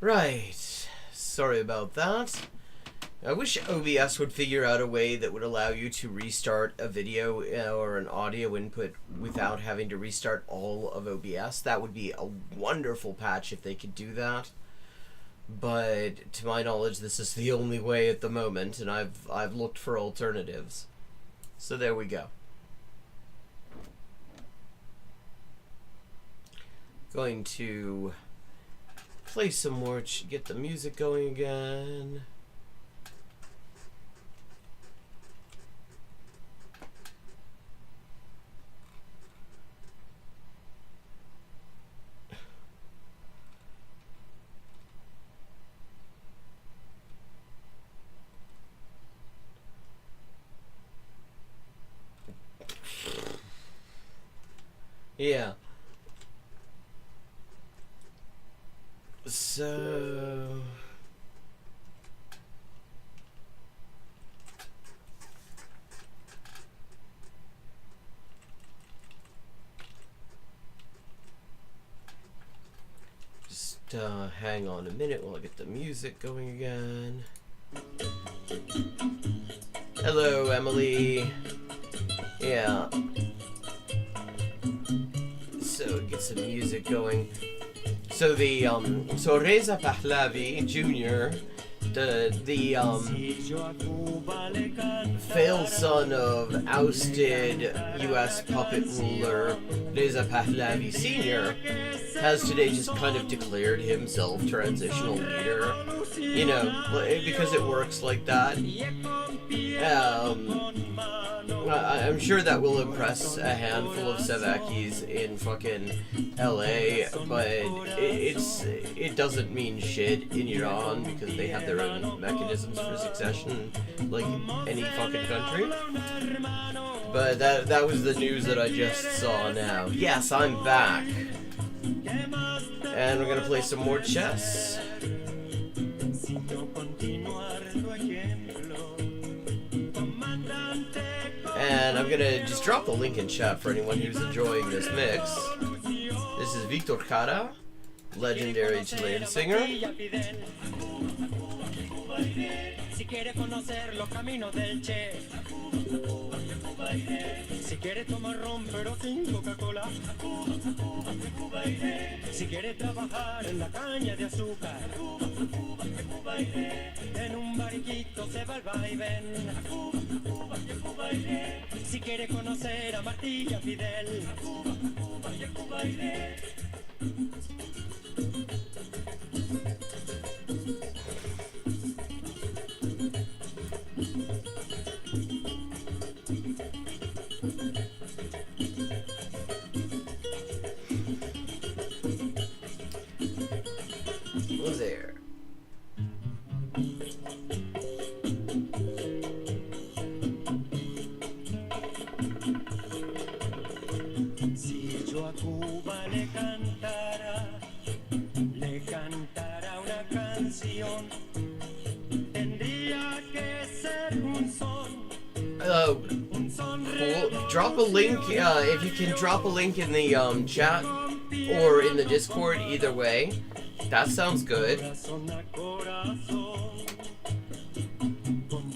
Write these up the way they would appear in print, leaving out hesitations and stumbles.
Right. Sorry about that. I wish OBS would figure out a way that would allow you to restart a video or an audio input without having to restart all of OBS. That would be a wonderful patch if they could do that. But to my knowledge, this is the only way at the moment, and I've looked for alternatives. So there we go. Going to play some more, get the music going again. Yeah. So just hang on a minute while I get the music going again. Hello, Emily. Yeah. So get some music going. So the so Reza Pahlavi Jr., the failed son of ousted U.S. puppet ruler Reza Pahlavi Sr., has today just kind of declared himself transitional leader. You know, because it works like that. I'm sure that will impress a handful of Sevakis in fucking LA, but it doesn't mean shit in Iran because they have their own mechanisms for succession, like any fucking country. But that was the news that I just saw now. Yes, I'm back. And we're gonna play some more chess. And I'm gonna just drop the link in chat for anyone who's enjoying this mix. This is Victor Jara, legendary Chilean singer. Si quiere conocer los caminos del Che, si quiere tomar ron pero sin Coca-Cola, si quiere trabajar en la caña de azúcar, en un barquito se va el vaivén, si quiere conocer a Martí y a Fidel. What's there? Si yo a Cuba le cantara una canción, tendría que ser un son. Cool. Drop a link, if you can drop a link in the chat or in the Discord, either way. That sounds good.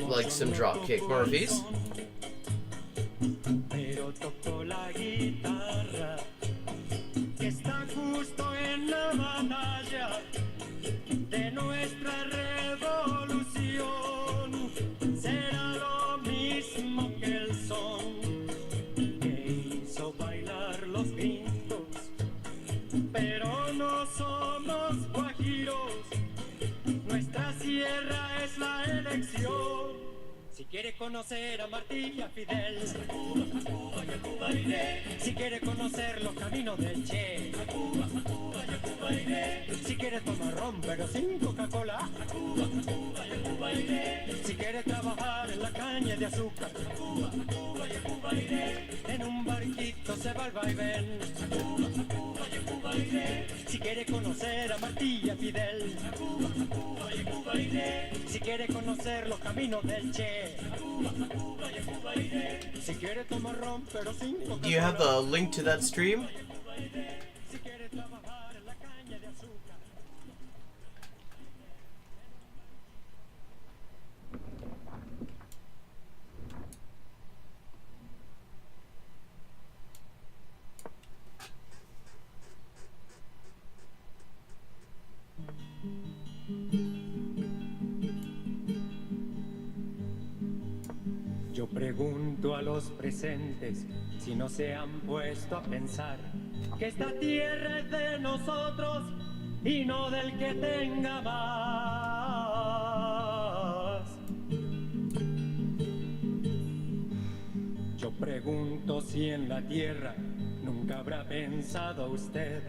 Like some Dropkick Murphys. Si quiere conocer a Martí y a Fidel, a Cuba iré. Si quiere conocer los caminos del Che, a Cuba iré. Si quiere tomar ron pero sin Coca-Cola, a Cuba iré. Si quiere trabajar en la caña de azúcar, a Cuba iré. En un barquito se va el vaivén, a Cuba iré. Si quiere conocer a Martí y a Fidel, a Cuba iré. Si quiere conocer los caminos del Che, si quiere tomar ron pero sin Coca-Cola. Do you have the link to that stream? los presentes si no se han puesto a pensar que esta tierra es de nosotros y no del que tenga más. Yo pregunto si en la tierra nunca habrá pensado usted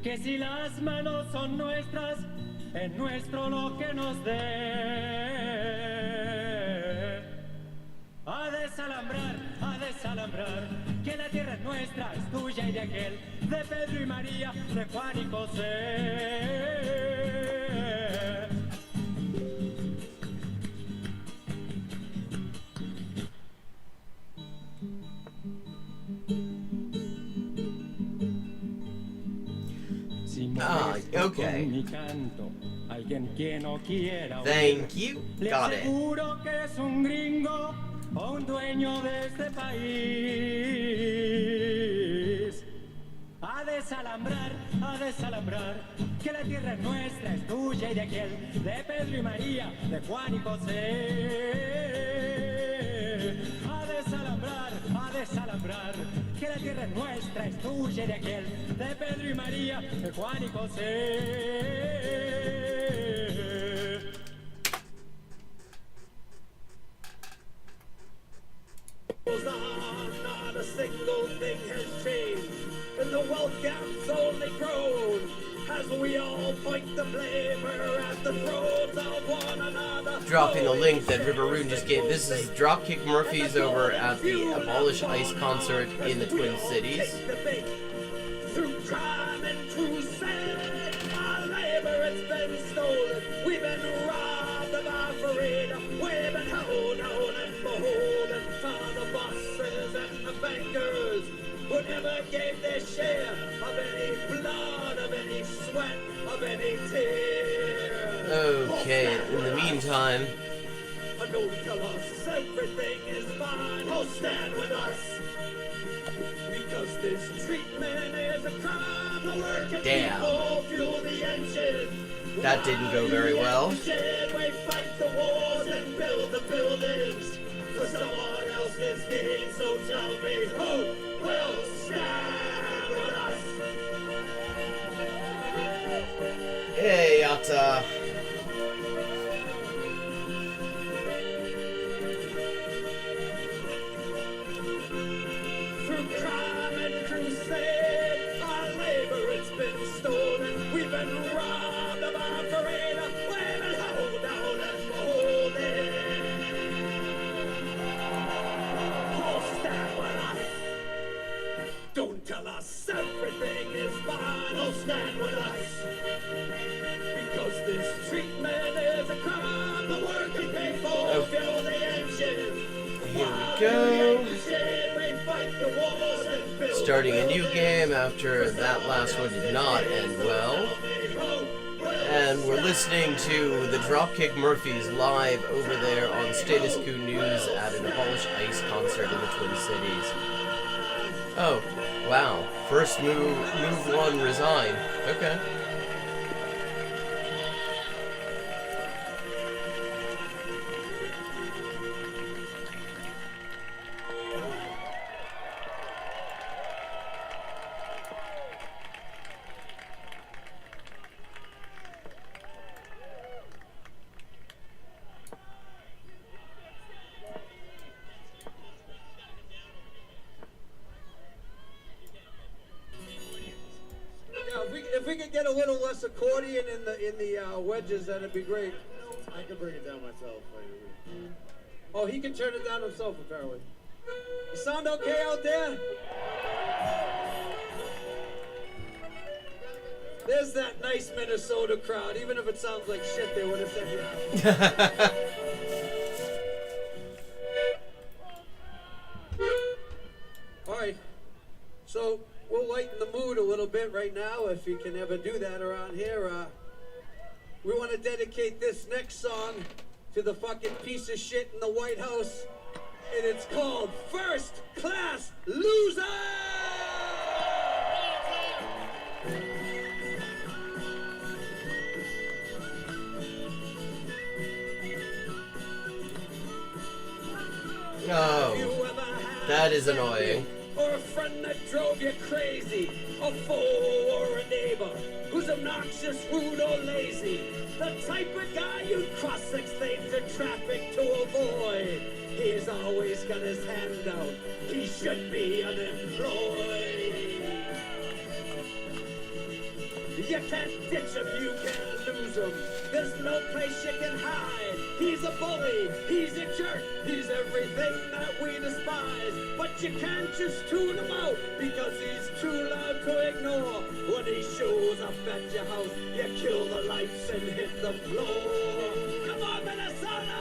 que si las manos son nuestras, es nuestro lo que nos dé. A desalambrar, que la tierra es nuestra, es tuya y de aquel, de Pedro y María, de Juan y José. Okay. Thank you. Got it. Seguro que es un gringo o un dueño de este país. A desalambrar, que la tierra es nuestra, es tuya y de aquel, de Pedro y María, de Juan y José. A desalambrar, que la tierra es nuestra, es tuya y de aquel, de Pedro y María, de Juan y José. Not a single thing has changed, and the wealth gap's only grown as we all point the blame at the throats of one another. Dropping the link that River Rune just gave. This is Dropkick Murphys over at the Abolish ICE concert in the Twin Cities. Through crime and crusade, our labor has been stolen. We've been robbed of our freedom. We've been held on and beholden to the bosses and the bankers who never gave their share of any blood, of any sweat, of any tear. Okay, in the meantime... Don't tell us everything is fine. Oh, stand with us. Because this treatment is a crime. The working people fuel the engine. That didn't go very well. We fight the wars and build the buildings for someone else's gain. So tell me, who will stand with us? Hey, Yatta. Through crime and crusade, our labor it's been stolen. We've been robbed of our freedom. We've been held down and beholden. Oh, stand with us. Don't tell us everything is fine. Oh, stand with us. Because this treatment is a crime. The working people fuel the engine. Here we go. Starting a new game after that last one did not end well. And we're listening to the Dropkick Murphys live over there on Status Quo News at an Abolish ICE concert in the Twin Cities. Oh, wow. First move one, resign. Okay. If we could get a little less accordion in the wedges, that'd be great. I can bring it down myself. Oh, he can turn it down himself, apparently. You sound okay out there? There's that nice Minnesota crowd. Even if it sounds like shit, they would have said yeah. All right. So we'll lighten the mood a little bit right now, if you can ever do that around here. We want to dedicate this next song to the fucking piece of shit in the White House, and it's called First Class Loser! No. You ever had That is offended, annoying. or a friend that drove you crazy, a foe or a neighbor who's obnoxious, rude, or lazy. The type of guy you'd cross 6 lanes of traffic to avoid. He's always got his hand out. He should be unemployed. You can't ditch him, you can't lose him. There's no place you can hide. He's a bully, he's a jerk, he's everything that we despise. But you can't just tune him out because he's too loud to ignore. When he shows up at your house, you kill the lights and hit the floor. Come on, Minnesota!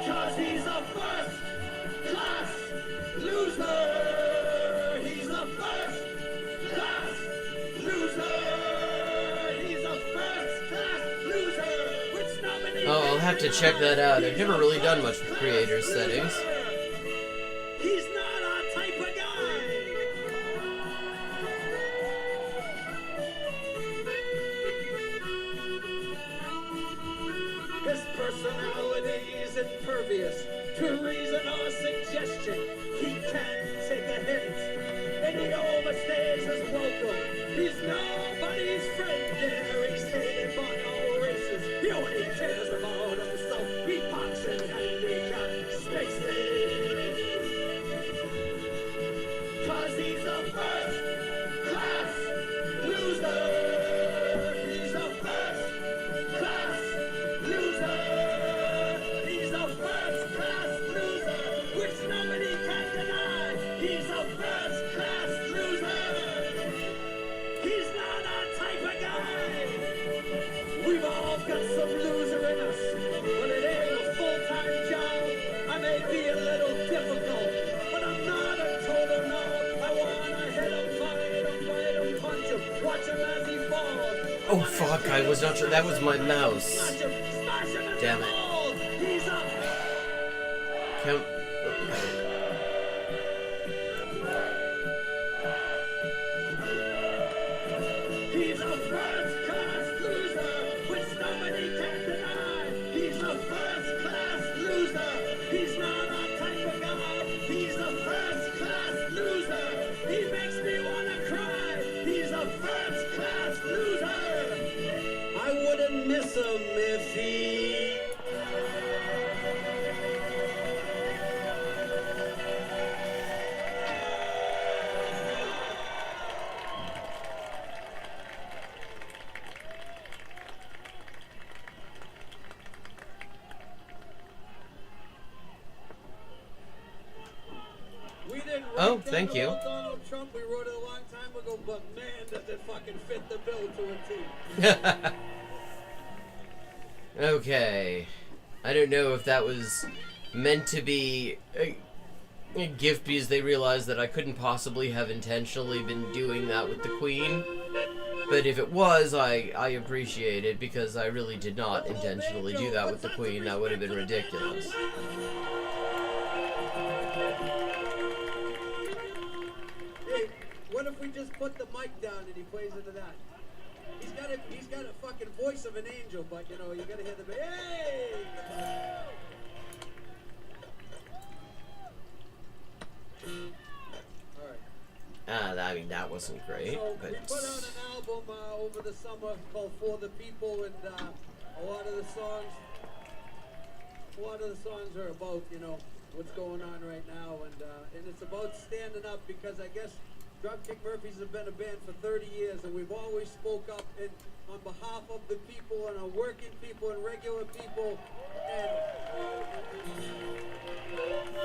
Cause he's a first class loser. He's a first class loser. He's a first class loser. Which nobody Oh, I'll have to check that out. I've never really done much with creator settings. He's not our type of guy. His personality is impervious to reason or suggestion. He can't take a hint, and he overstays his welcome. He's nobody's friend there. He's hated by all races. He only cares about himself. He parks in handicapped spaces. Cause he's a first class loser. He's a first class loser. He's a first class loser, which nobody can deny. He's a first class loser. He's not our type of guy. We've all got some loser in us, but it ain't a full-time job. I may be a little difficult, but I'm not a total knob. I wanna hit him, fight him, punch him, watch him as he falls. Oh fuck, I was not sure. That was my mouse. Smash him in Damn the it. balls. He's a Count. He's a first-class loser, which nobody can deny. He's a first-class loser. He's not our type of guy. He's a first-class loser. He makes me wanna cry. He's a first-class loser. I wouldn't miss him if he... We didn't write Oh, that thank you. about Donald Trump. We wrote it a long time ago, but man, does it fucking fit the bill to a T. Okay. I don't know if that was meant to be a gift because they realized that I couldn't possibly have intentionally been doing that with the Queen. But if it was, I appreciate it because I really did not intentionally do that with the Queen. That would have been ridiculous. Hey, what if we just put the mic down and he plays into that? He's got a fucking voice of an angel, but you know, you gotta hear the hey! Alright. I mean, that wasn't great, So but... we put out an album over the summer called For the People, and a lot of the songs are about, you know, what's going on right now, and it's about standing up because I guess Dropkick Murphys have been a band for 30 years, and we've always spoke up on behalf of the people and our working people and regular people. And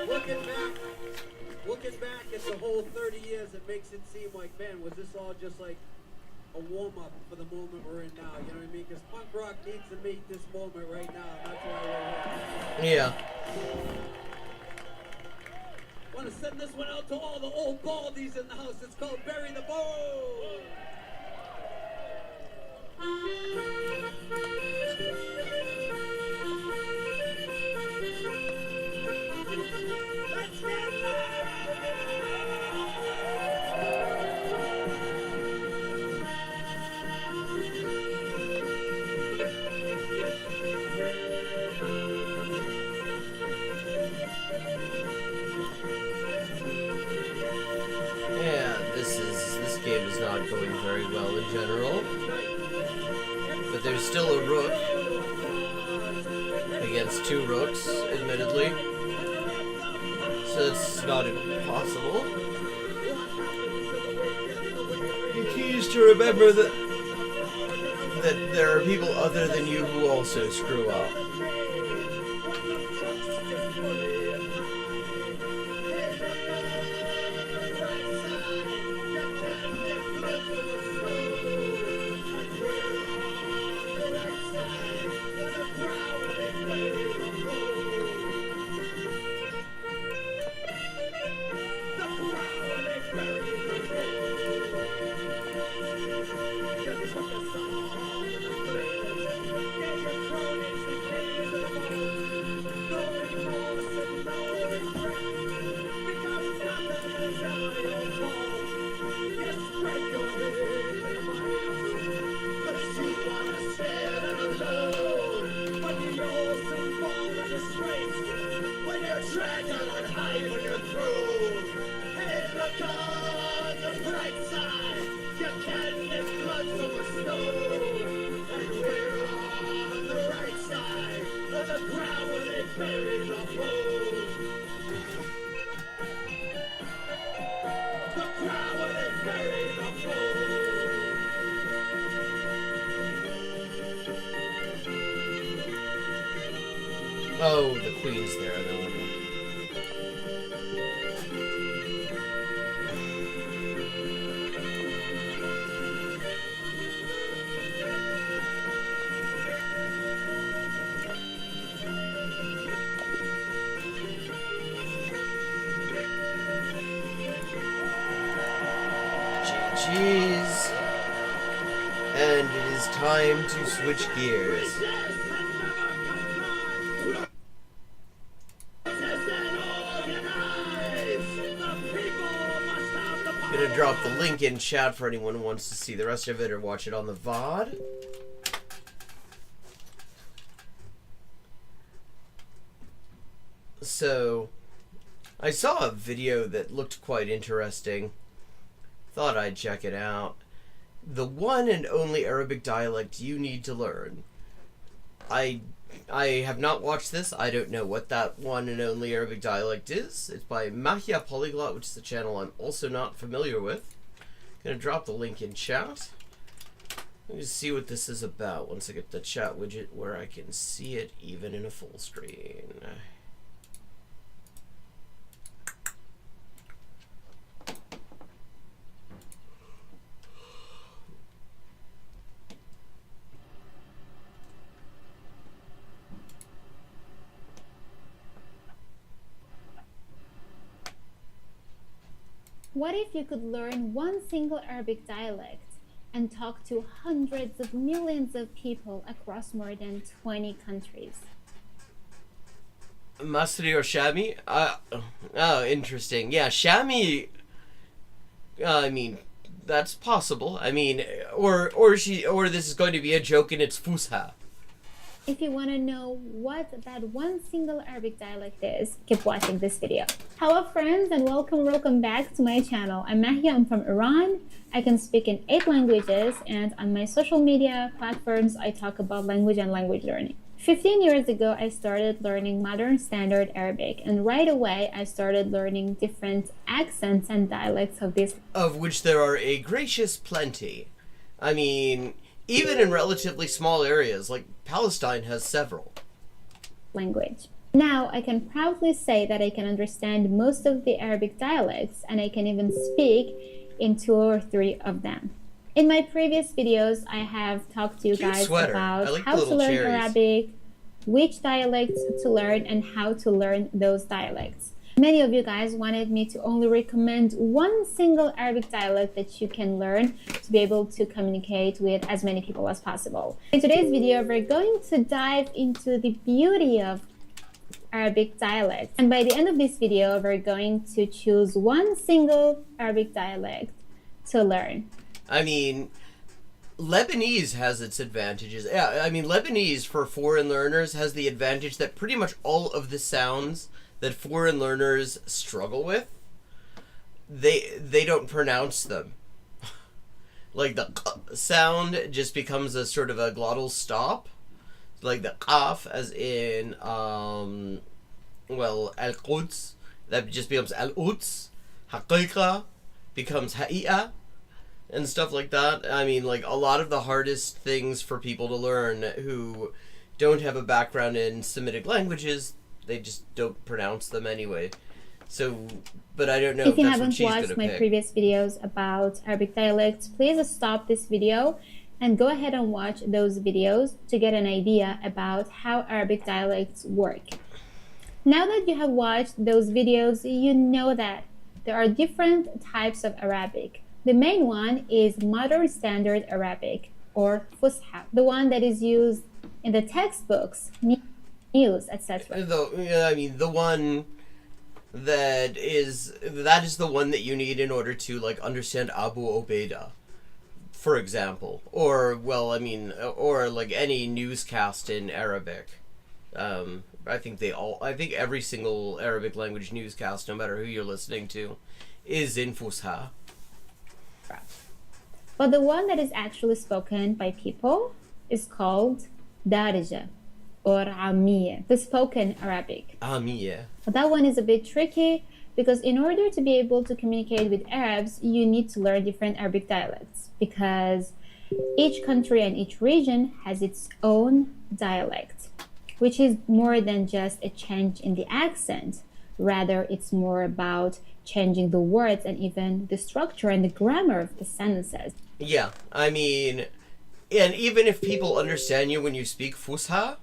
looking back at the whole 30 years, it makes it seem like, man, was this all just like a warm-up for the moment we're in now? You know what I mean? Because punk rock needs to meet this moment right now. And that's why we're here. Yeah. Want to send this one out to all the old baldies in the house. It's called Bury the Bone. Let's get loud. this game is not going very well in general. But there's still a rook against two rooks, admittedly. So it's not impossible. The key is to remember that there are people other than you who also screw up. Oh, the queen's there, though. GG's. And it is time to switch gears. Gonna drop the link in chat for anyone who wants to see the rest of it or watch it on the VOD. So, I saw a video that looked quite interesting. Thought I'd check it out. The one and only Arabic dialect you need to learn. I have not watched this. I don't know what that one and only Arabic dialect is. It's by Mahia Polyglot, which is the channel I'm also not familiar with. Gonna drop the link in chat. Let me just see what this is about once I get the chat widget where I can see it even in a full screen. What if you could learn one single Arabic dialect and talk to hundreds of millions of people across more than 20 countries? Masri or Shami? Oh, interesting. Yeah, Shami. I mean, that's possible. I mean, or this is going to be a joke and it's Fusha. If you want to know what that one single Arabic dialect is, keep watching this video. Hello friends and welcome back to my channel. I'm Mahia, I'm from Iran. I can speak in 8 languages and on my social media platforms I talk about language and language learning. 15 years ago I started learning modern standard Arabic and right away I started learning different accents and dialects of this. Of which there are a gracious plenty. I mean, even in relatively small areas, like Palestine has several. Language. Now, I can proudly say that I can understand most of the Arabic dialects and I can even speak in 2 or 3 of them. In my previous videos, I have talked to you guys about how to learn Arabic, which dialects to learn, and how to learn those dialects. Many of you guys wanted me to only recommend one single Arabic dialect that you can learn to be able to communicate with as many people as possible. In today's video, we're going to dive into the beauty of Arabic dialects. And by the end of this video, we're going to choose one single Arabic dialect to learn. I mean, Lebanese has its advantages. Yeah, I mean, Lebanese for foreign learners has the advantage that pretty much all of the sounds that foreign learners struggle with, they don't pronounce them. like the sound just becomes a sort of a glottal stop, like the qaf, as in al-Quds, that just becomes al-Quds. Haqiqa becomes ha'i'a, and stuff like that. I mean, like, a lot of the hardest things for people to learn who don't have a background in Semitic languages, they just don't pronounce them anyway. So, but I don't know if you that's what haven't she's watched gonna my pick. previous videos about Arabic dialects, please stop this video and go ahead and watch those videos to get an idea about how Arabic dialects work. Now that you have watched those videos, you know that there are different types of Arabic. The main one is Modern Standard Arabic, or Fusha, the one that is used in the textbooks, news, etc. The one that is the one that you need in order to, like, understand Abu Ubaidah, for example, or like any newscast in Arabic. I think every single Arabic language newscast, no matter who you're listening to, is in Fusha. But the one that is actually spoken by people is called Darija or Amiyya, the spoken Arabic. Amiyya. That one is a bit tricky because in order to be able to communicate with Arabs, you need to learn different Arabic dialects because each country and each region has its own dialect, which is more than just a change in the accent. Rather, it's more about changing the words and even the structure and the grammar of the sentences. Yeah, I mean, and even if people understand you when you speak Fusha,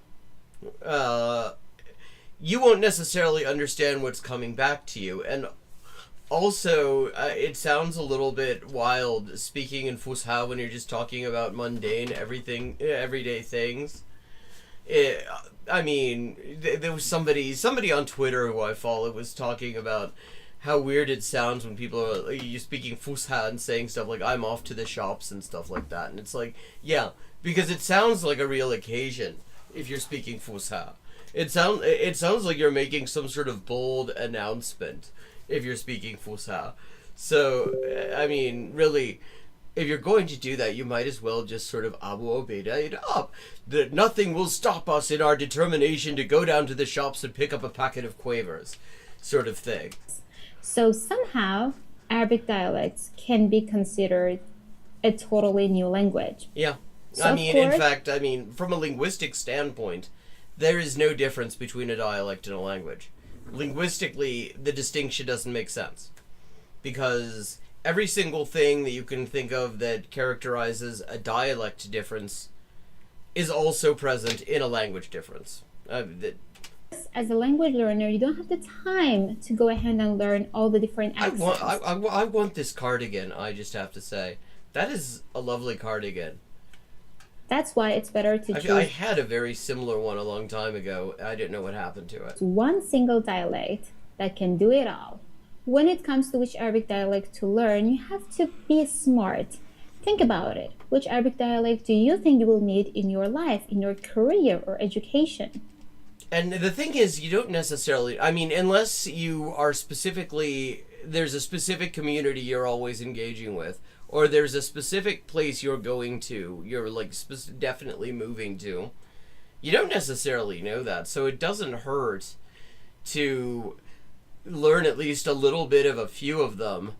you won't necessarily understand what's coming back to you. And also, it sounds a little bit wild speaking in Fusha when you're just talking about mundane everyday things. I mean, there was somebody on Twitter who I follow was talking about how weird it sounds when people are you speaking Fusha and saying stuff like "I'm off to the shops" and stuff like that, and it's like, yeah, because it sounds like a real occasion if you're speaking Fusha. It sounds like you're making some sort of bold announcement if you're speaking Fusha. So, I mean, really, if you're going to do that, you might as well just sort of Abu Ubaidah it up. That nothing will stop us in our determination to go down to the shops and pick up a packet of quavers, sort of thing. So somehow, Arabic dialects can be considered a totally new language. Yeah. So in fact, from a linguistic standpoint, there is no difference between a dialect and a language. Linguistically, the distinction doesn't make sense. Because every single thing that you can think of that characterizes a dialect difference is also present in a language difference. As a language learner, you don't have the time to go ahead and learn all the different accents. I want this cardigan, I just have to say. That is a lovely cardigan. That's why it's better to choose I had a very similar one a long time ago. I didn't know what happened to it. one single dialect that can do it all. When it comes to which Arabic dialect to learn, you have to be smart. Think about it. Which Arabic dialect do you think you will need in your life, in your career or education? And the thing is, you don't necessarily, unless you are there's a specific community you're always engaging with, or there's a specific place you're going to, you're like definitely moving to, you don't necessarily know that. So it doesn't hurt to learn at least a little bit of a few of them,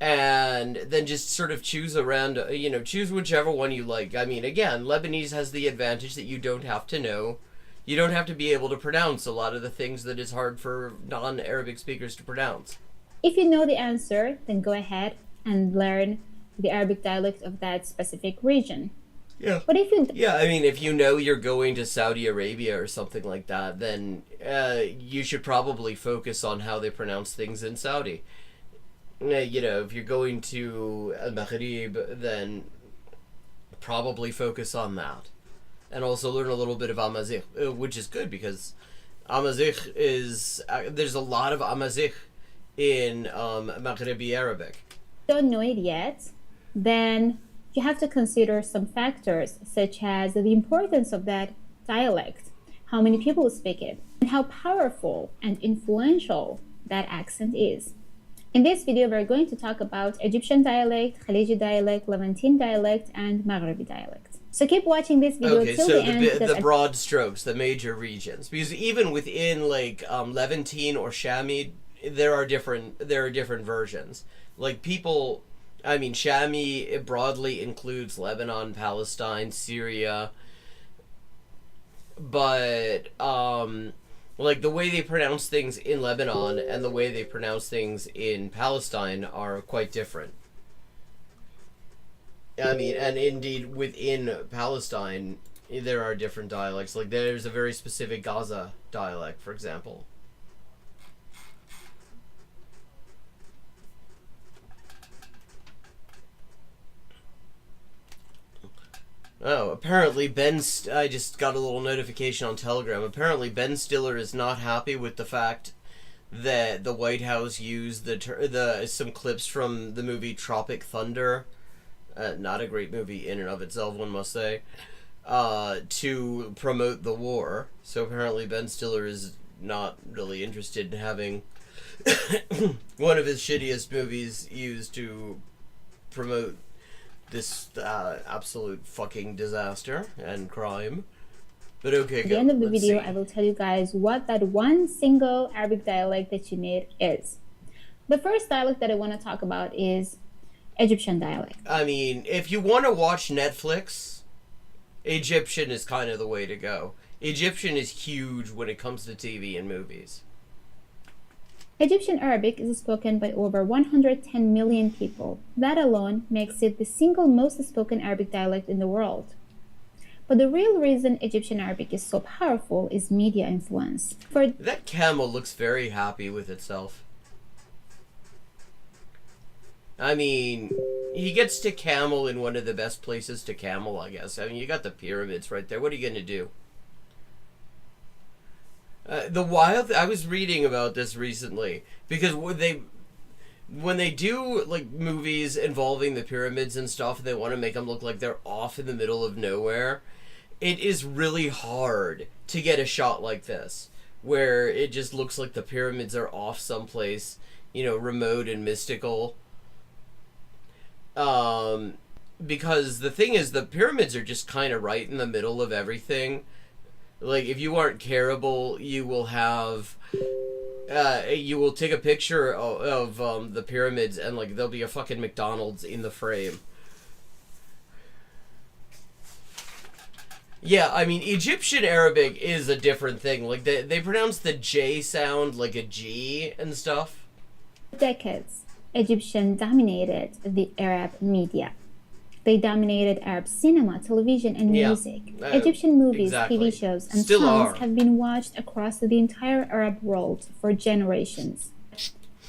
and then just sort of choose whichever one you like. Again, Lebanese has the advantage that you don't have to know. You don't have to be able to pronounce a lot of the things that is hard for non-Arabic speakers to pronounce. If you know the answer, then go ahead and learn the Arabic dialect of that specific region. Yeah. But if you if you know you're going to Saudi Arabia or something like that, then you should probably focus on how they pronounce things in Saudi. If you're going to Al-Maghrib, then probably focus on that. And also learn a little bit of Amazigh, which is good because Amazigh is... there's a lot of Amazigh in Maghribi Arabic. don't know it yet, then you have to consider some factors such as the importance of that dialect, how many people speak it, and how powerful and influential that accent is. In this video, we're going to talk about Egyptian dialect, Khaliji dialect, Levantine dialect, and Maghrebi dialect. So keep watching this video Okay, till so the end. the broad strokes, the major regions, because even within like Levantine or Shami, there are different versions. Like people, I mean, Shami it broadly includes Lebanon, Palestine, Syria, but like the way they pronounce things in Lebanon and the way they pronounce things in Palestine are quite different. I mean, and indeed within Palestine, there are different dialects. Like there's a very specific Gaza dialect, for example. Oh, apparently I just got a little notification on Telegram. Apparently Ben Stiller is not happy with the fact that the White House used some clips from the movie Tropic Thunder, not a great movie in and of itself, one must say, to promote the war. So apparently Ben Stiller is not really interested in having one of his shittiest movies used to promote this absolute fucking disaster and crime. But okay, At the end of the video, see. I will tell you guys what that one single Arabic dialect that you need is. The first dialect that I want to talk about is Egyptian dialect. I mean, if you want to watch Netflix, Egyptian is kind of the way to go. Egyptian is huge when it comes to TV and movies. Egyptian Arabic is spoken by over 110 million people. That alone makes it the single most spoken Arabic dialect in the world. But the real reason Egyptian Arabic is so powerful is media influence. That camel looks very happy with itself. I mean, he gets to camel in one of the best places to camel, I guess. I mean, you got the pyramids right there. What are you going to do? I was reading about this recently because when they do like movies involving the pyramids and stuff, they want to make them look like they're off in the middle of nowhere. It is really hard to get a shot like this where it just looks like the pyramids are off someplace, remote and mystical. Because the thing is, the pyramids are just kind of right in the middle of everything. Like, if you aren't careful, you will take a picture of the pyramids and, like, there'll be a fucking McDonald's in the frame. Yeah, I mean, Egyptian Arabic is a different thing. Like, they pronounce the J sound like a G and stuff. Decades, Egyptian dominated the Arab media. They dominated Arab cinema, television, and music. Egyptian movies, exactly. TV shows, and Still songs are. have been watched across the entire Arab world for generations.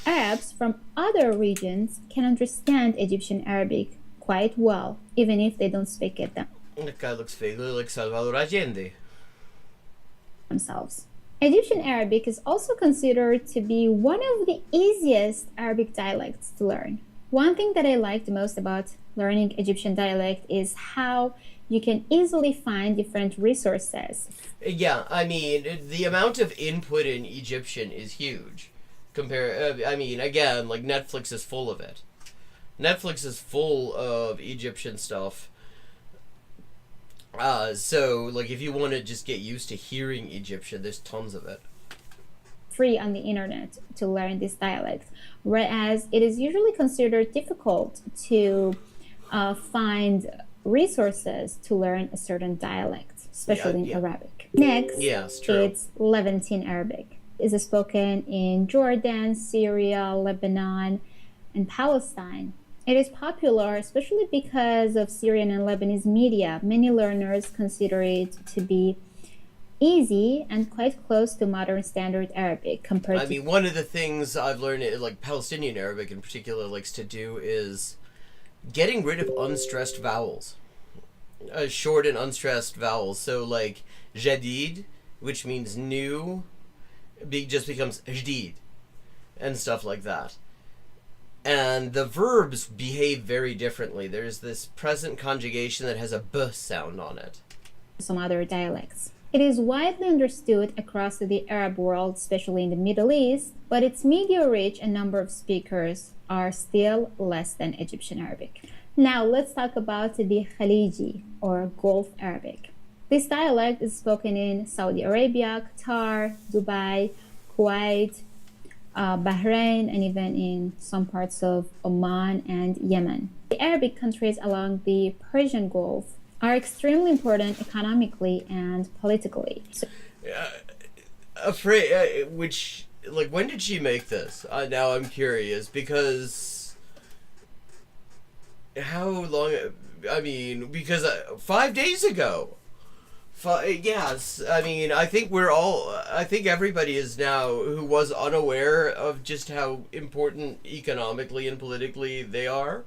Arabs from other regions can understand Egyptian Arabic quite well, even if they don't speak it That guy looks vaguely like Salvador Allende. themselves. Egyptian Arabic is also considered to be one of the easiest Arabic dialects to learn. One thing that I like the most about learning Egyptian dialect is how you can easily find different resources. Yeah, I mean, the amount of input in Egyptian is huge. I mean, again, like, Netflix is full of it. Netflix is full of Egyptian stuff. So, like, if you want to just get used to hearing Egyptian, there's tons of it. Free on the internet to learn this dialect, whereas it is usually considered difficult to find resources to learn a certain dialect, especially in Arabic. Next, it's Levantine Arabic. It is spoken in Jordan, Syria, Lebanon, and Palestine. It is popular, especially because of Syrian and Lebanese media. Many learners consider it to be easy and quite close to modern standard Arabic compared to... I mean, one of the things I've learned, like Palestinian Arabic in particular likes to do is getting rid of unstressed vowels. Short and unstressed vowels. So, like, jadid, which means new, just becomes jdid, and stuff like that. And the verbs behave very differently. There's this present conjugation that has a b sound on it. Some other dialects. It is widely understood across the Arab world, especially in the Middle East, but its media reach and number of speakers are still less than Egyptian Arabic. Now let's talk about the Khaliji or Gulf Arabic. This dialect is spoken in Saudi Arabia, Qatar, Dubai, Kuwait, Bahrain, and even in some parts of Oman and Yemen. The Arabic countries along the Persian Gulf are extremely important economically and politically. When did she make this? Now I'm curious, because how long? I mean, because 5 days ago. Yes, I mean, I think everybody is now, who was unaware of just how important economically and politically they are,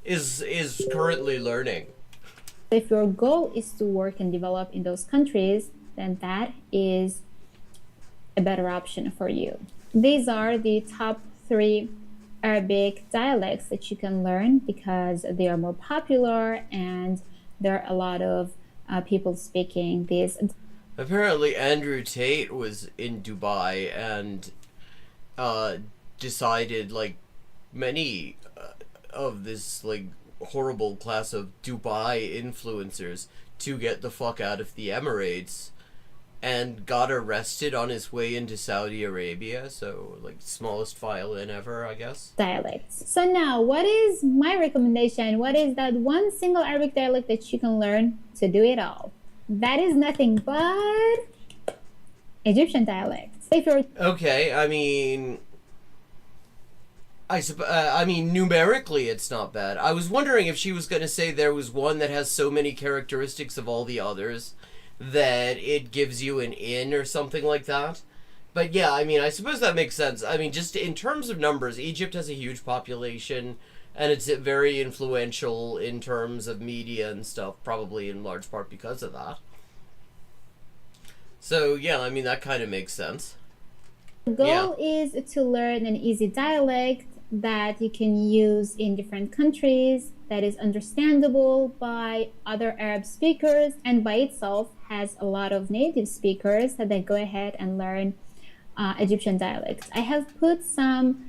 is currently learning. If your goal is to work and develop in those countries, then that is a better option for you. These are the top 3 Arabic dialects that you can learn because they are more popular and there are a lot of people speaking these. Apparently Andrew Tate was in Dubai and decided, like many of this horrible class of Dubai influencers, to get the fuck out of the Emirates, and got arrested on his way into Saudi Arabia. So smallest violin ever, I guess. Dialects. So now, what is my recommendation? What is that one single Arabic dialect that you can learn to do it all? That is nothing but Egyptian dialects. If you're okay, I mean, numerically it's not bad. I was wondering if she was going to say there was one that has so many characteristics of all the others that it gives you an in or something like that. But yeah, I mean, I suppose that makes sense. I mean, just in terms of numbers, Egypt has a huge population, and it's very influential in terms of media and stuff, probably in large part because of that. So yeah, I mean, that kind of makes sense. The goal is to learn an easy dialect that you can use in different countries, that is understandable by other Arab speakers, and by itself has a lot of native speakers that they go ahead and learn Egyptian dialects. I have put some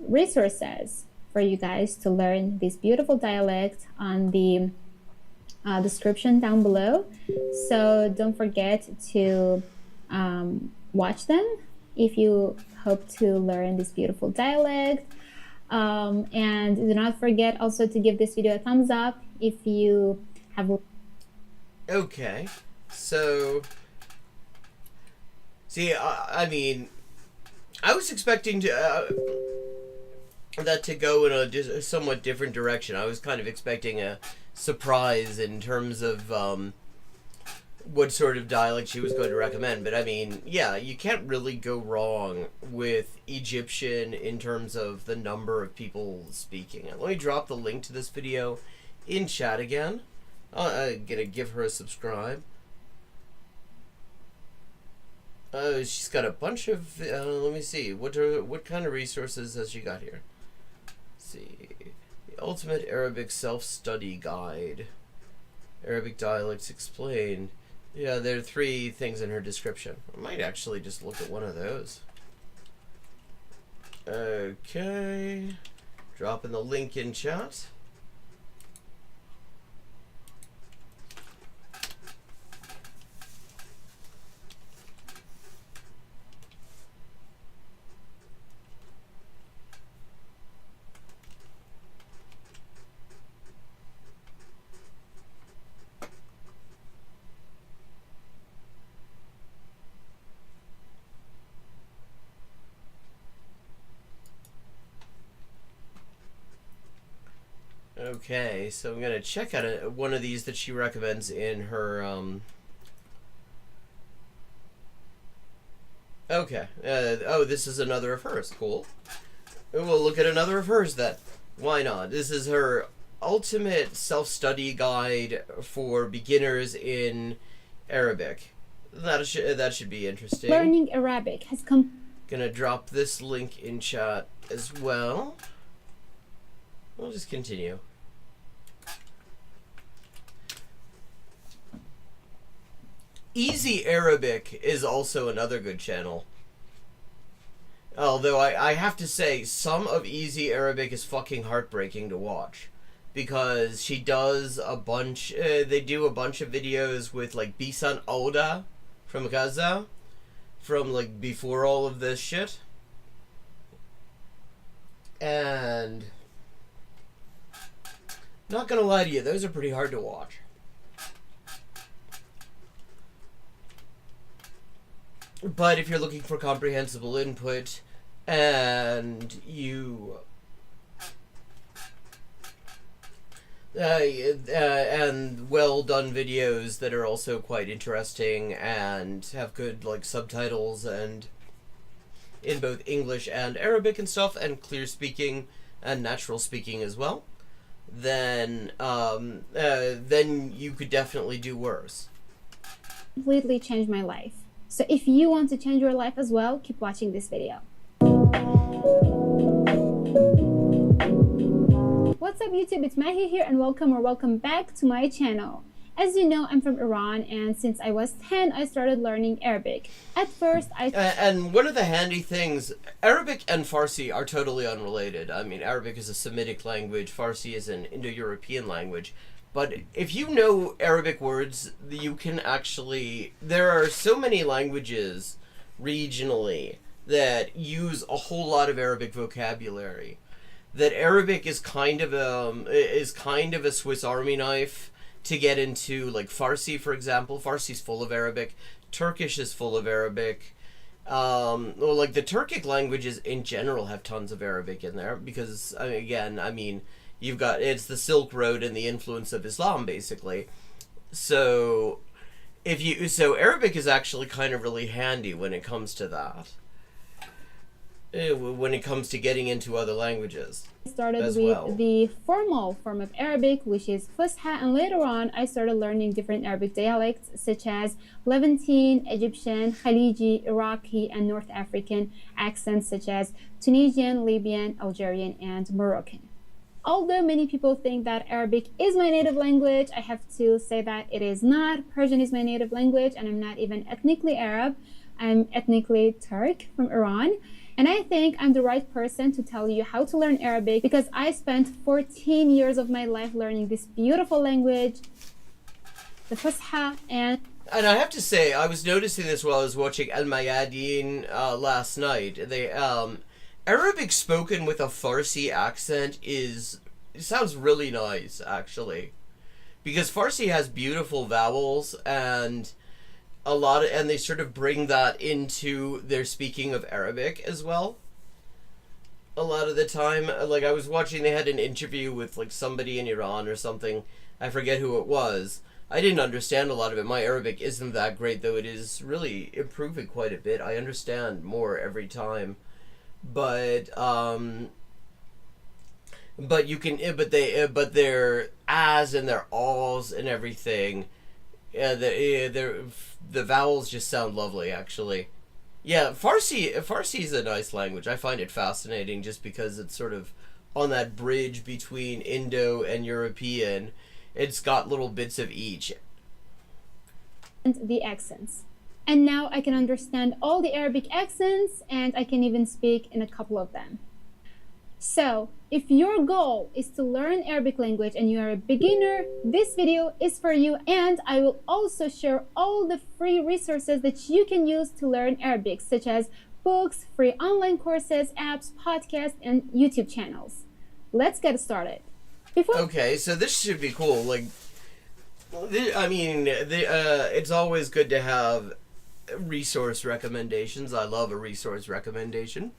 resources for you guys to learn this beautiful dialect on the description down below. So don't forget to watch them if you hope to learn this beautiful dialect. And do not forget also to give this video a thumbs up if you have. Okay, so see, I mean, I was expecting that to go in a somewhat different direction. I was kind of expecting a surprise in terms of what sort of dialect she was going to recommend. But I mean, yeah, you can't really go wrong with Egyptian in terms of the number of people speaking it. Let me drop the link to this video in chat again. I'm gonna give her a subscribe. She's got a bunch of, let me see, what kind of resources has she got here? Let's see, the Ultimate Arabic Self-Study Guide, Arabic Dialects Explained. Yeah, there are 3 things in her description. I might actually just look at one of those. Okay, dropping the link in chat. Okay, so I'm gonna check out one of these that she recommends in her okay, oh, this is another of hers. Cool. We'll look at another of hers then. Why not? This is her Ultimate Self-Study Guide for Beginners in Arabic. That should be interesting. Learning Arabic has come. Gonna drop this link in chat as well. We'll just continue. Easy Arabic is also another good channel. Although I have to say, some of Easy Arabic is fucking heartbreaking to watch. Because she does a bunch, they do a bunch of videos with like Bisan Oda from Gaza, from like before all of this shit. And not gonna lie to you, those are pretty hard to watch. But if you're looking for comprehensible input and you and well done videos that are also quite interesting and have good like subtitles and in both English and Arabic and stuff, and clear speaking and natural speaking as well, then you could definitely do worse. Completely changed my life. So if you want to change your life as well, keep watching this video. What's up YouTube, it's Mahi here and welcome back to my channel. As you know, I'm from Iran, and since I was 10, I started learning Arabic. At first, and one of the handy things, Arabic and Farsi are totally unrelated. I mean, Arabic is a Semitic language, Farsi is an Indo-European language. But if you know Arabic words, you can actually... There are so many languages regionally that use a whole lot of Arabic vocabulary, that Arabic is kind of a Swiss Army knife to get into. Like Farsi, for example. Farsi's full of Arabic. Turkish is full of Arabic. Well, like the Turkic languages in general have tons of Arabic in there because, again, I mean, you've got, it's the Silk Road and the influence of Islam, basically. So Arabic is actually kind of really handy when it comes to that. When it comes to getting into other languages. I started with the formal form of Arabic, which is Fusha, and later on I started learning different Arabic dialects such as Levantine, Egyptian, Khaliji, Iraqi, and North African accents such as Tunisian, Libyan, Algerian, and Moroccan. Although many people think that Arabic is my native language, I have to say that it is not. Persian is my native language, and I'm not even ethnically Arab. I'm ethnically Turk from Iran. And I think I'm the right person to tell you how to learn Arabic because I spent 14 years of my life learning this beautiful language, the Fusha, and I have to say, I was noticing this while I was watching Al Mayadeen last night. They Arabic spoken with a Farsi accent it sounds really nice, actually, because Farsi has beautiful vowels and and they sort of bring that into their speaking of Arabic as well. A lot of the time, like I was watching, they had an interview with like somebody in Iran or something. I forget who it was. I didn't understand a lot of it. My Arabic isn't that great, though it is really improving quite a bit. I understand more every time. But their as and their alls and everything, the vowels just sound lovely, actually. Yeah, Farsi is a nice language. I find it fascinating just because it's sort of on that bridge between Indo and European. It's got little bits of each. And the accents. And now I can understand all the Arabic accents, and I can even speak in a couple of them. So, if your goal is to learn Arabic language and you are a beginner, this video is for you, and I will also share all the free resources that you can use to learn Arabic, such as books, free online courses, apps, podcasts, and YouTube channels. Let's get started. Okay, so this should be cool. Like, I mean, it's always good to have resource recommendations. I love a resource recommendation.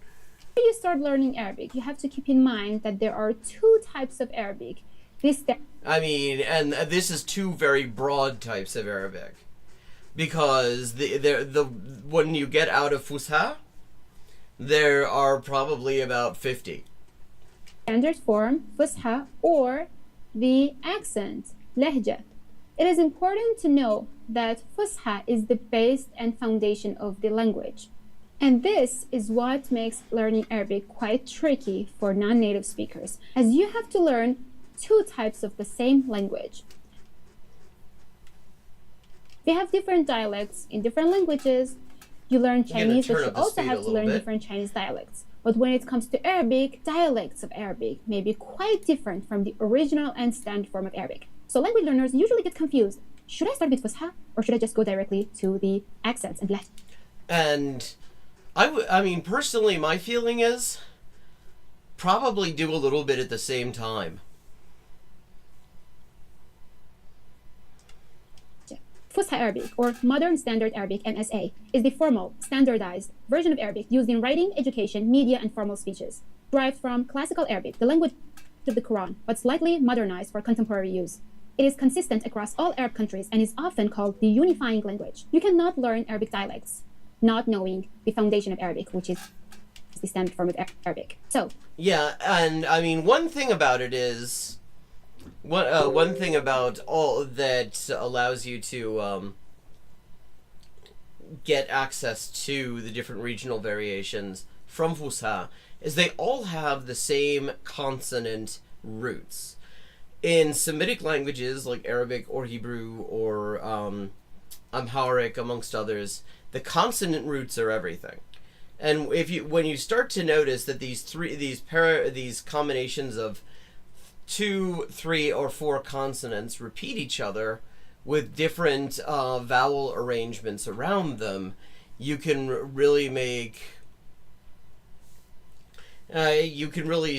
When you start learning Arabic, you have to keep in mind that there are two types of Arabic. And this is two very broad types of Arabic, because when you get out of Fusha, there are probably about 50. Standard form, Fusha, or the accent, Lehja. It is important to know that Fusha is the base and foundation of the language. And this is what makes learning Arabic quite tricky for non-native speakers, as you have to learn two types of the same language. They have different dialects in different languages. You learn gonna Chinese, but turn you up the also speed a have to little learn bit. different Chinese dialects. But when it comes to Arabic, dialects of Arabic may be quite different from the original and standard form of Arabic. So language learners usually get confused. Should I start with Fusha, or should I just go directly to the accents and Latin? And I mean, personally, my feeling is probably do a little bit at the same time. Fusha Arabic, or Modern Standard Arabic MSA, is the formal, standardized version of Arabic used in writing, education, media, and formal speeches. Derived from Classical Arabic, the language of the Quran, but slightly modernized for contemporary use. It is consistent across all Arab countries and is often called the unifying language. You cannot learn Arabic dialects not knowing the foundation of Arabic, which is the standard form of Arabic. So, Yeah, and I mean, one thing about it is one thing about all that allows you to get access to the different regional variations from Fusha is they all have the same consonant roots. In Semitic languages like Arabic or Hebrew or Amharic, amongst others, the consonant roots are everything. And when you start to notice that these combinations of 2, 3, or 4 consonants repeat each other with different vowel arrangements around them, you can really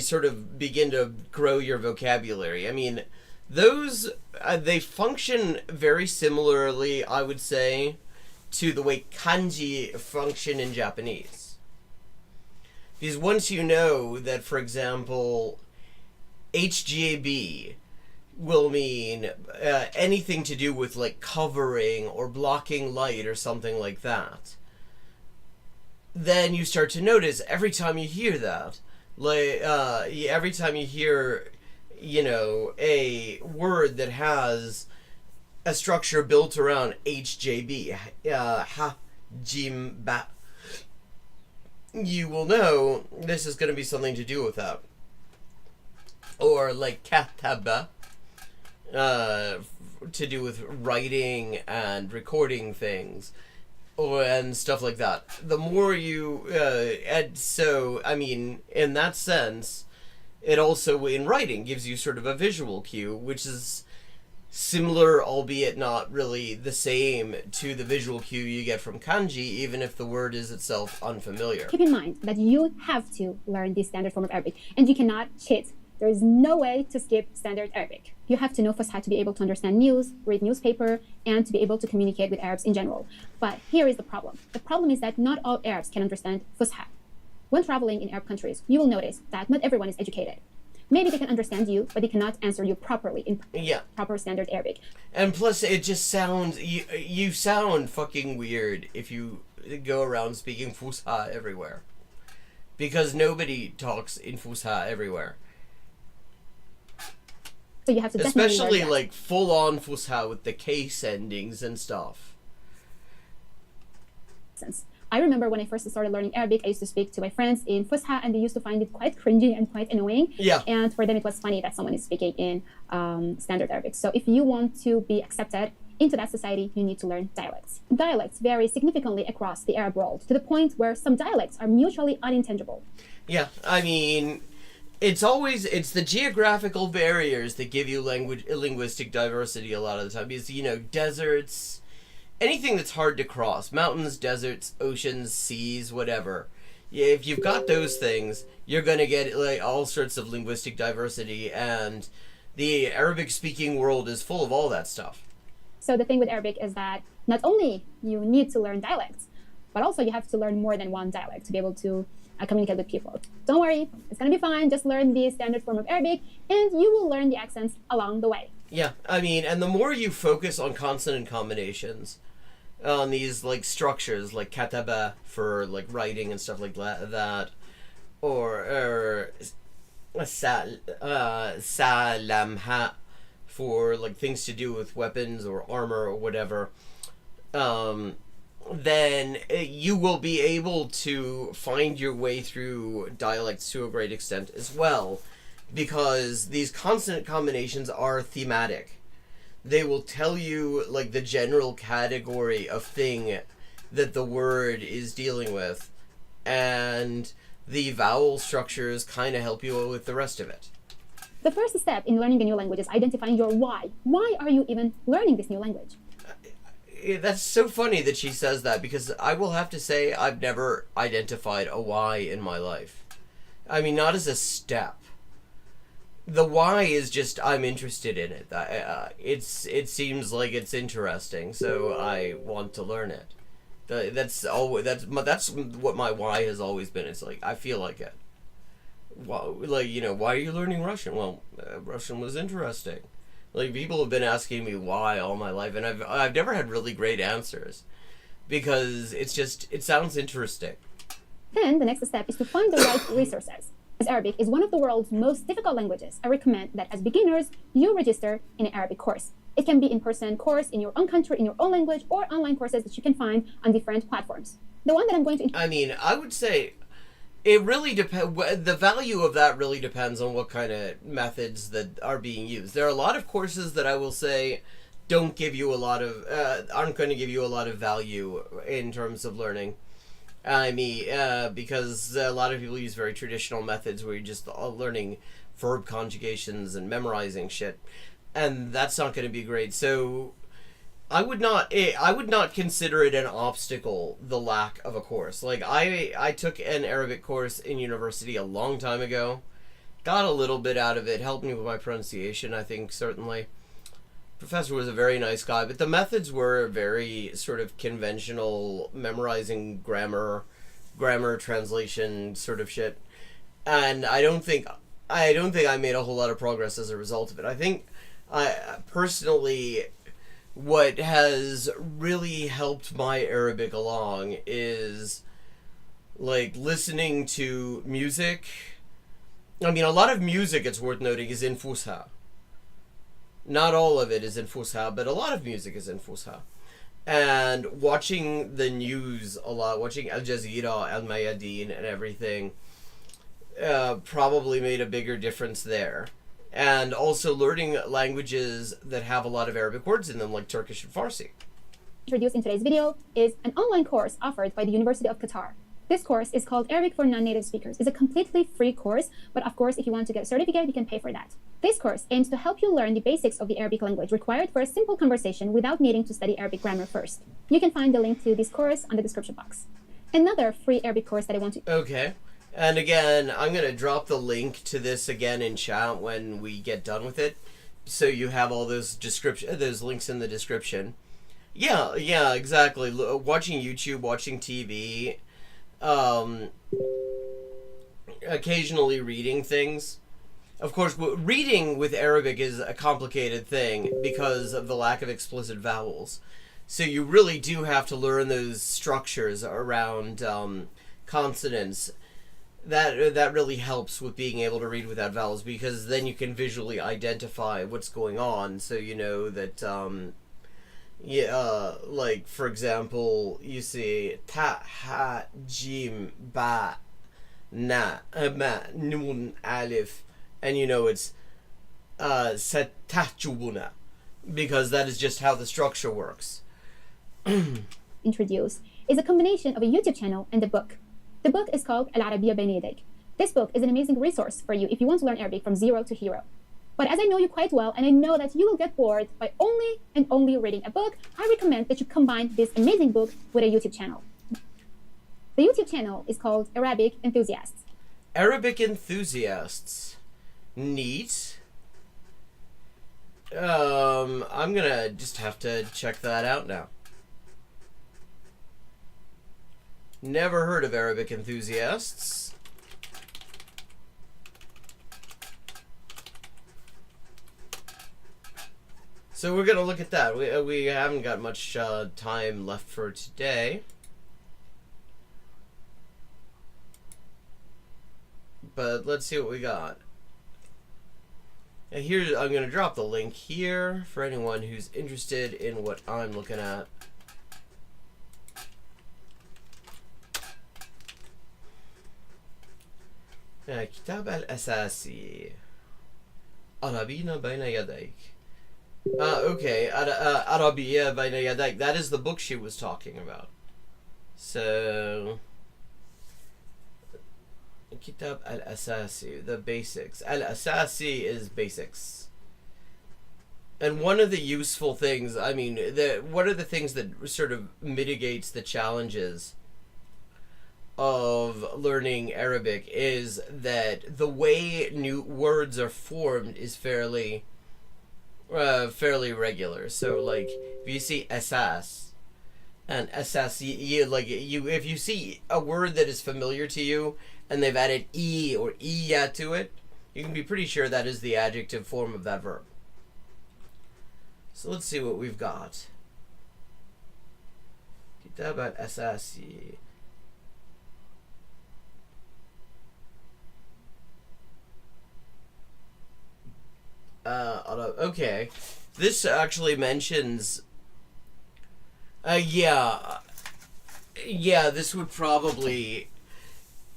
sort of begin to grow your vocabulary. I mean, those they function very similarly, I would say, to the way kanji function in Japanese. Because once you know that, for example, HJB will mean anything to do with like covering or blocking light or something like that, then you start to notice every time you hear that, like every time you hear, you know, a word that has a structure built around HJB, ha, jim, ba, you will know this is going to be something to do with that. Or like kataba, to do with writing and recording things, and stuff like that. The more you, and so, I mean, in that sense, it also, in writing, gives you sort of a visual cue, which is similar, albeit not really the same, to the visual cue you get from kanji, even if the word is itself unfamiliar. keep in mind that you have to learn the standard form of Arabic, and you cannot cheat. There is no way to skip standard Arabic. You have to know Fusha to be able to understand news, read newspaper, and to be able to communicate with Arabs in general. But here is the problem. The problem is that not all Arabs can understand Fusha. When traveling in Arab countries, you will notice that not everyone is educated. Maybe they can understand you, but they cannot answer you properly in proper standard Arabic. And plus, it just sounds, you sound fucking weird if you go around speaking Fusha everywhere. Because nobody talks in Fusha everywhere. So you have to definitely Especially learn that. like full-on Fusha with the case endings and stuff. I remember when I first started learning Arabic, I used to speak to my friends in Fusha, and they used to find it quite cringy and quite annoying. Yeah. And for them, it was funny that someone is speaking in standard Arabic. So if you want to be accepted into that society, you need to learn dialects. Dialects vary significantly across the Arab world, to the point where some dialects are mutually unintelligible. Yeah, I mean, it's the geographical barriers that give you linguistic diversity a lot of the time. Because, you know, deserts, anything that's hard to cross, mountains, deserts, oceans, seas, whatever. Yeah, if you've got those things, you're going to get like all sorts of linguistic diversity, and the Arabic-speaking world is full of all that stuff. So the thing with Arabic is that not only you need to learn dialects, but also you have to learn more than one dialect to be able to communicate with people. Don't worry, it's going to be fine. Just learn the standard form of Arabic, and you will learn the accents along the way. Yeah, I mean, and the more you focus on consonant combinations, on these like structures like kataba for like writing and stuff like that, or salamha for like things to do with weapons or armor or whatever, then you will be able to find your way through dialects to a great extent as well, because these consonant combinations are thematic. they will tell you like the general category of thing that the word is dealing with, and the vowel structures kind of help you with the rest of it. The first step in learning a new language is identifying your why. Why are you even learning this new language? That's so funny that she says that, because I will have to say I've never identified a why in my life. I mean, not as a step. The why is just I'm interested in it. It seems like it's interesting, so I want to learn it. That's what my why has always been. It's like I feel like it. Well, like, you know, why are you learning Russian? Well, Russian was interesting. Like, people have been asking me why all my life, and I've never had really great answers, because it sounds interesting. Then the next step is to find the right resources. As Arabic is one of the world's most difficult languages, I recommend that as beginners, you register in an Arabic course. It can be in-person course in your own country, in your own language, or online courses that you can find on different platforms. The one that I'm going to... I mean, I would say it really depends. The value of that really depends on what kind of methods that are being used. There are a lot of courses that I will say don't give you a lot of, aren't going to give you a lot of value in terms of learning. I mean, because a lot of people use very traditional methods where you're just learning verb conjugations and memorizing shit, and that's not going to be great. So I would not consider it an obstacle, the lack of a course. Like, I took an Arabic course in university a long time ago, got a little bit out of it, helped me with my pronunciation, I think, certainly. Professor was a very nice guy, but the methods were very sort of conventional, memorizing grammar translation sort of shit. And I don't think I made a whole lot of progress as a result of it. I think personally, what has really helped my Arabic along is like listening to music. I mean, a lot of music, it's worth noting, is in Fusha. Not all of it is in Fusha, but a lot of music is in Fusha. And watching the news a lot, watching Al Jazeera, Al Mayadeen, and everything, probably made a bigger difference there. And also learning languages that have a lot of Arabic words in them, like Turkish and Farsi. Introduced in today's video is an online course offered by the University of Qatar. This course is called Arabic for Non-Native Speakers. It's a completely free course, but of course, if you want to get a certificate, you can pay for that. This course aims to help you learn the basics of the Arabic language required for a simple conversation without needing to study Arabic grammar first. You can find the link to this course on the description box. Another free Arabic course that I want to... Okay. And again, I'm going to drop the link to this again in chat when we get done with it, so you have all those links in the description. Yeah, exactly. Watching YouTube, watching TV, occasionally reading things. Of course, reading with Arabic is a complicated thing because of the lack of explicit vowels. So you really do have to learn those structures around consonants. That really helps with being able to read without vowels, because then you can visually identify what's going on, so you know that like, for example, you see ta, ha, jim, ba, na, ma, nun, alif, and you know it's satahjubuna, because that is just how the structure works. Introduce is a combination of a YouTube channel and a book. The book is called Al Arabiya Bayna Yadayk. This book is an amazing resource for you if you want to learn Arabic from zero to hero. But as I know you quite well, and I know that you will get bored by only reading a book, I recommend that you combine this amazing book with a YouTube channel. The YouTube channel is called Arabic Enthusiasts. Arabic Enthusiasts. Neat. I'm gonna just have to check that out now. Never heard of Arabic Enthusiasts. So we're gonna look at that. We haven't got much time left for today, but let's see what we got. And here, I'm gonna drop the link here for anyone who's interested in what I'm looking at. الكتاب الأساسي عربينا بين يديك. Okay. Arabiya Bayna Yaday. That is the book she was talking about. So, Kitab al-Asasi, the basics. Al-Asasi is basics. And one of the useful things, I mean, one of the things that sort of mitigates the challenges of learning Arabic is that the way new words are formed is fairly regular. So, like, if you see asas and asas, if you see a word that is familiar to you and they've added e or iya to it, you can be pretty sure that is the adjective form of that verb. So let's see what we've got. Kitab al-Asasi. Okay. This actually mentions... yeah, this would probably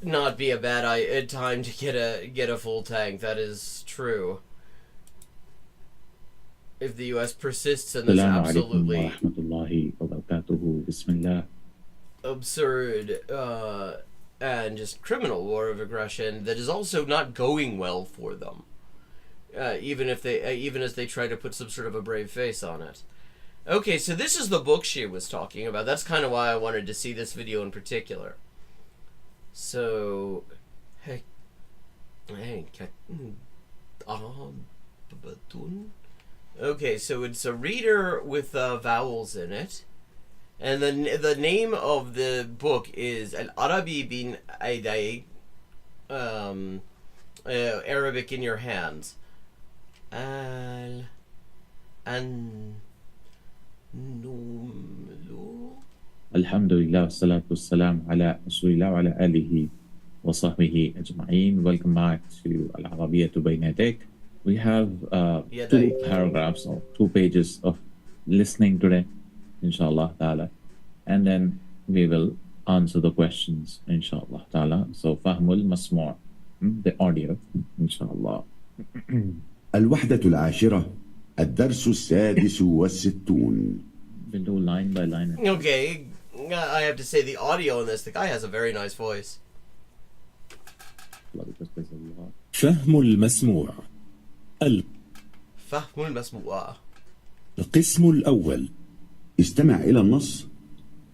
not be a bad time to get a full tank. That is true. If the U.S. persists in this absolutely absurd and just criminal war of aggression that is also not going well for them, even as they try to put some sort of a brave face on it. Okay, so this is the book she was talking about. That's kind of why I wanted to see this video in particular. So, okay, so it's a reader with vowels in it. And then the name of the book is Al-Arabi bin Aidai, Arabic in Your Hands. Alhamdulillah, salatu wassalam ala Rasulillah wa ala alihi wa sahbihi ajma'een. Welcome back to Al-Arabiyyatu Bayna Yadik. We have 2 paragraphs or 2 pages of listening today, inshallah ta'ala. And then we will answer the questions, inshallah ta'ala. So, Fahmul Masmu', the audio, inshallah. الوحدة العاشرة الدرس السادس والستون. We'll do line by line. Okay, I have to say the audio in this, the guy has a very nice voice. فهم المسموع. فهم المسموع. القسم الأول. استمع إلى النص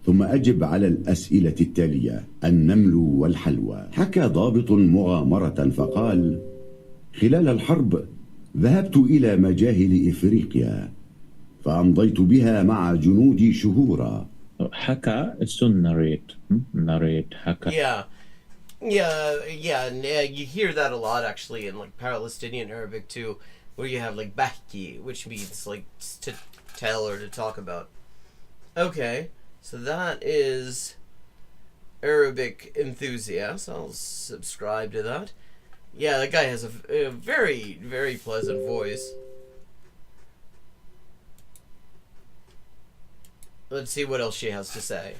ثم أجب على الأسئلة التالية. النمل والحلوى. حكى ضابط مغامرة فقال: خلال الحرب ذهبت إلى مجاهل إفريقيا فأمضيت بها مع جنودي شهورا. حكى is to narrate. Narrate, حكى. Yeah, and you hear that a lot actually in like Palestinian Arabic too, where you have like bahki, which means like to tell or to talk about. Okay, so that is Arabic enthusiast. I'll subscribe to that. Yeah, that guy has a very, very pleasant voice. Let's see what else she has to say.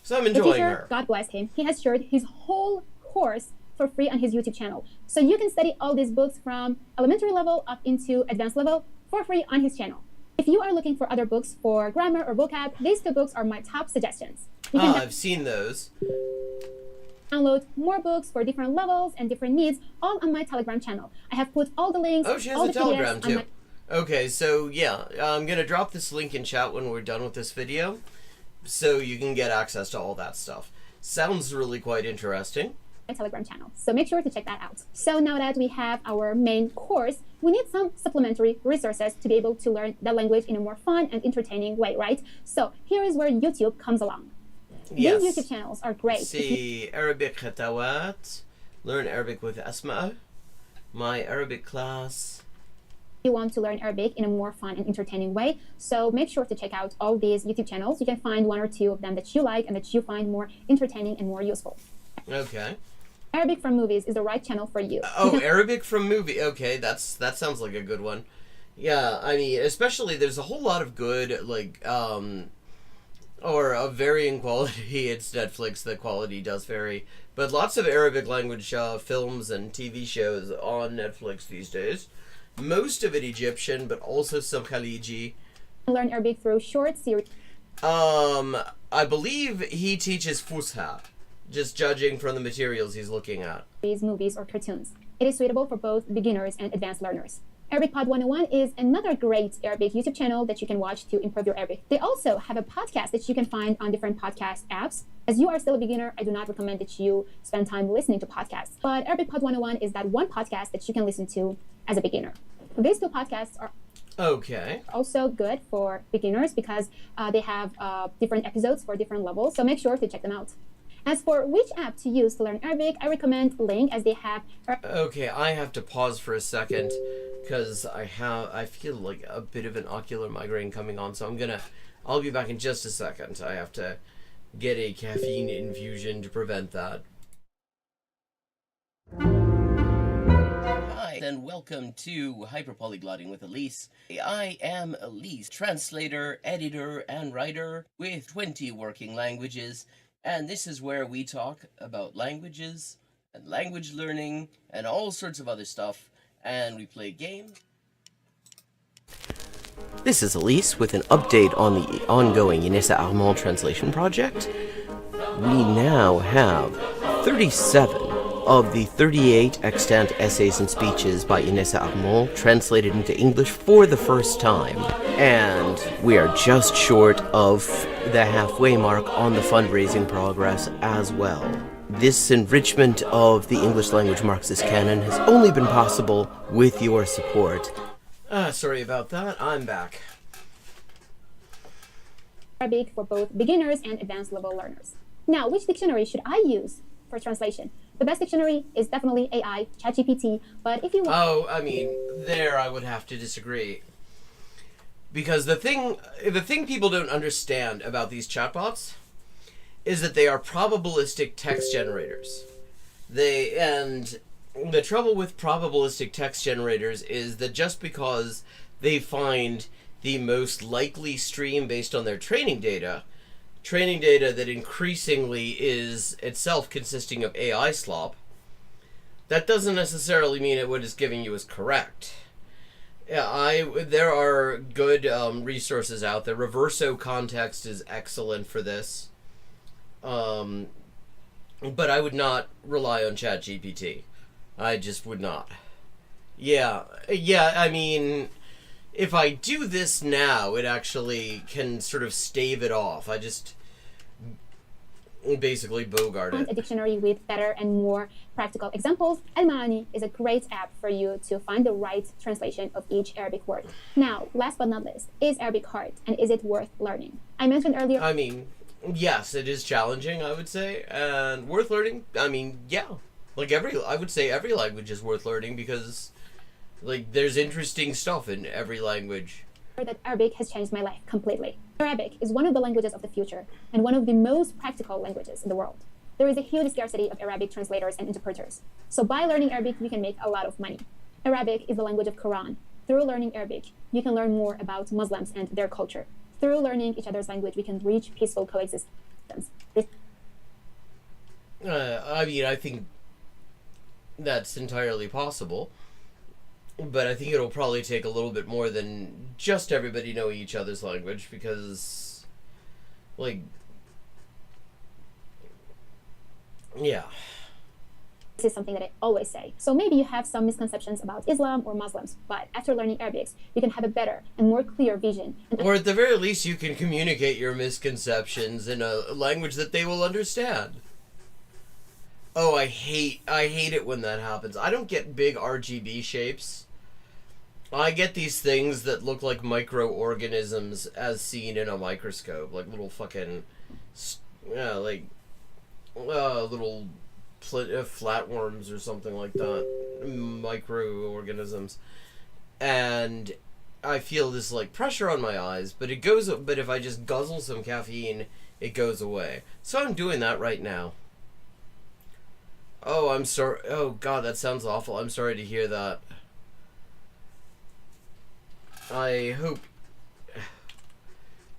So I'm enjoying her. God bless him. He has shared his whole course for free on his YouTube channel. So you can study all these books from elementary level up into advanced level for free on his channel. If you are looking for other books for grammar or vocab, these 2 books are my top suggestions. You can I've seen those. download more books for different levels and different needs all on my Telegram channel. I have put all the links. Oh, she has all a the Telegram PDFs on too. Okay, so yeah, I'm going to drop this link in chat when we're done with this video, so you can get access to all that stuff. Sounds really quite interesting. My Telegram channel. So make sure to check that out. So now that we have our main course, we need some supplementary resources to be able to learn the language in a more fun and entertaining way, right? So here is where YouTube comes along. Yes. These YouTube channels are great. See Arabic Khatawat, learn Arabic with Asma, my Arabic class. You want to learn Arabic in a more fun and entertaining way, so make sure to check out all these YouTube channels. You can find 1 or 2 of them that you like and that you find more entertaining and more useful. Okay. Arabic from Movies is the right channel for you. Oh, Arabic from movie. Okay, that sounds like a good one. Yeah, I mean, especially there's a whole lot of good or of varying quality. It's Netflix, the quality does vary, but lots of Arabic language films and TV shows on Netflix these days. most of it Egyptian, but also some Khaliji. Learn Arabic through short series. I believe he teaches Fusha, just judging from the materials he's looking at. Movies or cartoons. It is suitable for both beginners and advanced learners. Arabic Pod 101 is another great Arabic YouTube channel that you can watch to improve your Arabic. They also have a podcast that you can find on different podcast apps. As you are still a beginner, I do not recommend that you spend time listening to podcasts. But Arabic Pod 101 is that one podcast that you can listen to as a beginner. These two podcasts are also good for beginners because they have different episodes for different levels. So make sure to check them out. As for which app to use to learn Arabic, I recommend Link, as they have... Okay, I have to pause for a second because I feel like a bit of an ocular migraine coming on, so I'll be back in just a second. I have to get a caffeine infusion to prevent that. Hi, and welcome to Hyperpolyglotting with Elise. I am Elise, translator, editor, and writer with 20 working languages. And this is where we talk about languages and language learning and all sorts of other stuff. And we play games. This is Elise with an update on the ongoing Inessa Armand translation project. We now have 37 of the 38 extant essays and speeches by Inessa Armand translated into English for the first time. And we are just short of the halfway mark on the fundraising progress as well. This enrichment of the English language Marxist canon has only been possible with your support. Sorry about that, I'm back. Arabic for both beginners and advanced level learners. Now, which dictionary should I use for translation? The best dictionary is definitely AI, ChatGPT, but if you... Oh, I mean, there I would have to disagree. Because the thing people don't understand about these chatbots is that they are probabilistic text generators. And the trouble with probabilistic text generators is that just because they find the most likely stream based on their training data that increasingly is itself consisting of AI slop, that doesn't necessarily mean what it's giving you is correct. Yeah, there are good resources out there. Reverso Context is excellent for this. But I would not rely on ChatGPT. I just would not. Yeah, I mean, if I do this now, it actually can sort of stave it off. I just basically bogart it. A dictionary with better and more practical examples. Al-Maani is a great app for you to find the right translation of each Arabic word. Now, last but not least, is Arabic hard and is it worth learning? I mentioned earlier... I mean, yes, it is challenging, I would say, and worth learning. I mean, yeah. Like I would say every language is worth learning because, like, there's interesting stuff in every language. That Arabic has changed my life completely. Arabic is one of the languages of the future and one of the most practical languages in the world. There is a huge scarcity of Arabic translators and interpreters. So by learning Arabic, you can make a lot of money. Arabic is the language of Quran. Through learning Arabic, you can learn more about Muslims and their culture. Through learning each other's language, we can reach peaceful coexistence. I mean, I think that's entirely possible. But I think it'll probably take a little bit more than just everybody knowing each other's language because, like, yeah. This is something that I always say. So maybe you have some misconceptions about Islam or Muslims, but after learning Arabic, you can have a better and more clear vision. Or at the very least, you can communicate your misconceptions in a language that they will understand. Oh, I hate it when that happens. I don't get big RGB shapes. I get these things that look like microorganisms as seen in a microscope, like little fucking, little flatworms or something like that, microorganisms, and I feel this like pressure on my eyes. But if I just guzzle some caffeine, it goes away. So I'm doing that right now. Oh, I'm sorry. Oh God, that sounds awful. I'm sorry to hear that. I hope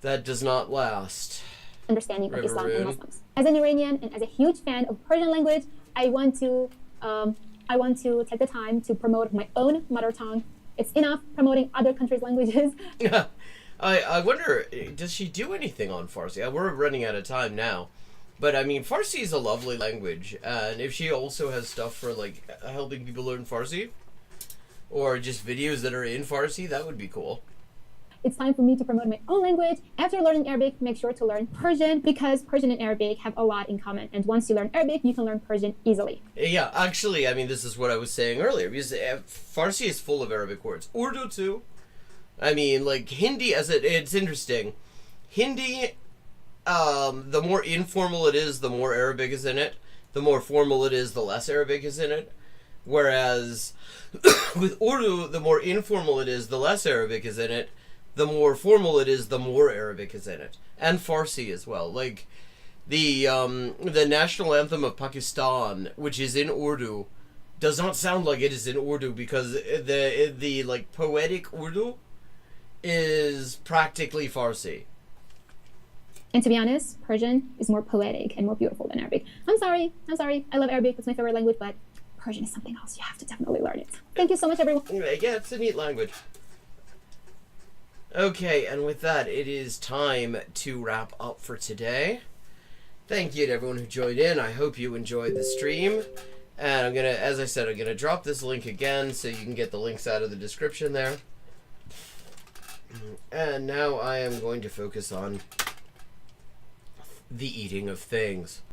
that does not last. Understanding of Islam and Muslims. As an Iranian and as a huge fan of Persian language, I want to take the time to promote my own mother tongue, It's enough promoting other countries' languages. I wonder, does she do anything on Farsi? We're running out of time now. But I mean, Farsi is a lovely language, and if she also has stuff for like helping people learn Farsi, or just videos that are in Farsi, that would be cool. It's time for me to promote my own language. After learning Arabic, make sure to learn Persian, because Persian and Arabic have a lot in common. And once you learn Arabic, you can learn Persian easily. Yeah, actually, I mean, this is what I was saying earlier, because Farsi is full of Arabic words. Urdu too. I mean, like Hindi, it's interesting. Hindi, the more informal it is, the more Arabic is in it. The more formal it is, the less Arabic is in it. Whereas with Urdu, the more informal it is, the less Arabic is in it. The more formal it is, the more Arabic is in it. And Farsi as well. Like the national anthem of Pakistan, which is in Urdu, does not sound like it is in Urdu, because the like poetic Urdu is practically Farsi. And to be honest, Persian is more poetic and more beautiful than Arabic. I'm sorry. I love Arabic. It's my favorite language, but Persian is something else. You have to definitely learn it. Thank you so much, everyone. Yeah, it's a neat language. Okay, and with that, it is time to wrap up for today. Thank you to everyone who joined in. I hope you enjoyed the stream. And I'm gonna, as I said, I'm gonna drop this link again so you can get the links out of the description there. And now I am going to focus on the eating of things.